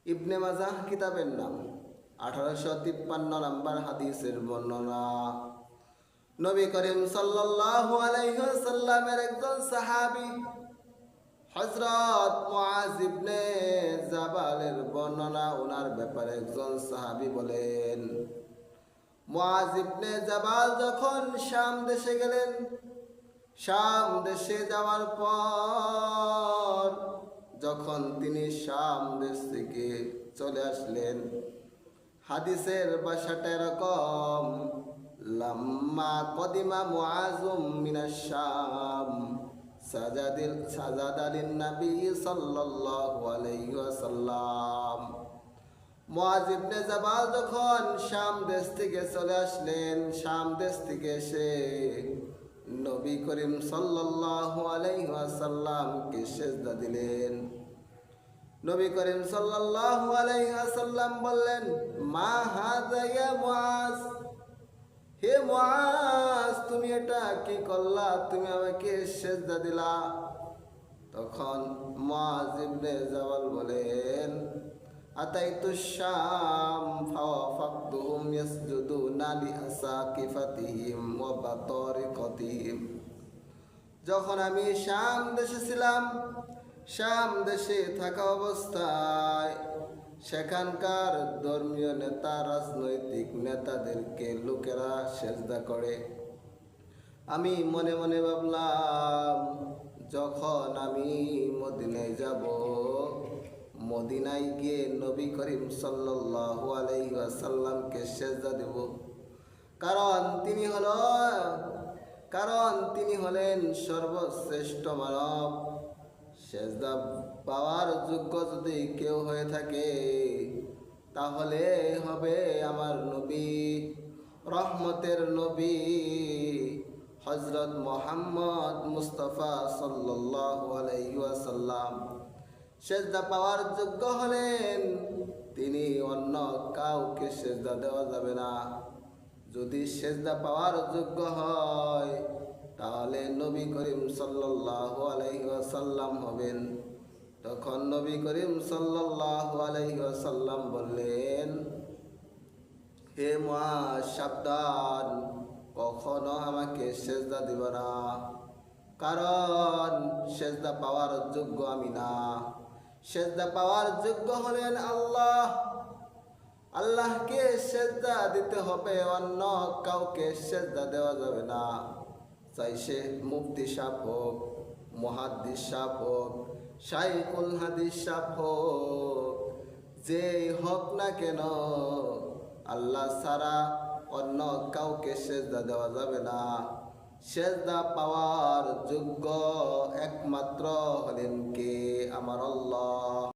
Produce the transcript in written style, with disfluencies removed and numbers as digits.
ইবনে মাজাহ কিতাবের নাম। 1853 নম্বর হাদিসের বর্ণনা। নবী করিম সাল্লাল্লাহু আলাইহি ওয়াসাল্লামের একজন সাহাবী হযরত মুআজ ইবনে জাবালের বর্ণনা। ওনার ব্যাপারে একজন সাহাবী বলেন, মুআজ ইবনে জাবাল যখন শাম দেশে গেলেন, শাম দেশে যাওয়ার পর যখন তিনি শাম দেশ থেকে চলে আসলেন, হাদিসের ভাষাটা এরকম, লাম্মা কদিমা মুআজুম মিনাশ শাম সাজাদালিন নবী সাল্লাল্লাহু আলাইহি ওয়াসাল্লাম। মুআজ ইবনে জাবাল যখন শাম দেশ থেকে চলে আসলেন, শাম দেশ থেকে এসে নবী করিম সাল্লাল্লাহু আলাইহি ওয়াসাল্লামকে সিজদা দিলেন। নবী করিম সাল্লাল্লাহু আলাইহি ওয়াসাল্লাম বললেন, মা হাযা ইয়া মুআজ, হে মুআজ তুমি এটা কি করলা, তুমি আমাকে সিজদা দিলা? তখন মুআজ ইবনে জাবাল বলেন, আতাইতু শাম ফাওয়াফাকতুহুম ইয়াসজুদুনা লিআসাকিফাতিহিম ওয়া বাতারিকাতিহিম। যখন আমি শাম দেশে ছিলাম, শাম দেশে থাকা অবস্থায় সেখানকার ধর্মীয় নেতা, রাজনৈতিক নেতাদেরকে লোকেরা সেজদা করে। আমি মনে মনে ভাবলাম, যখন আমি মদিনায় যাব, মদিনায় গিয়ে নবী করিম সাল্লাল্লাহু আলাইহি ওয়াসাল্লামকে সেজদা দেব, কারণ তিনি হলেন সর্বশ্রেষ্ঠ মানব। সেজদা পাওয়ার যোগ্য যদি কেউ হয়ে থাকে, তাহলে হবে আমার নবী, রহমতের নবী হযরত মুহাম্মদ মুস্তাফা সাল্লাল্লাহু আলাইহি ওয়াসাল্লাম। সেজদা পাওয়ার যোগ্য হলেন তিনি, অন্য কাউকে সেজদা দেওয়া যাবে না। যদি সেজদা পাওয়ার যোগ্য হয়, তাহলে নবী করিম সাল্লাল্লাহু আলাইহি ওয়াসাল্লাম হবেন। তখন নবী করিম সাল্লাল্লাহু আলাইহি ওয়াসাল্লাম বললেন, হে মুআজ, সাবধান, কখনো আমাকে সেজদা দিবা না, কারণ সেজদা পাওয়ার যোগ্য আমি না। সেজদা পাওয়ার যোগ্য হলেন আল্লাহ। আল্লাহকে সেজদা দিতে হবে, অন্য কাউকে সেজদা দেওয়া যাবে না। চাই সে মুফতি সাহেব হোক, মুহাদ্দিস সাহেব হোক, শাইখুল হাদিস সাহেব হোক, যেই হোক না কেন, আল্লাহ ছাড়া অন্য কাউকে সেজদা দেওয়া যাবে না। সেজদা পাওয়ার যোগ্য একমাত্র হলেন কে? আমার আল্লাহ।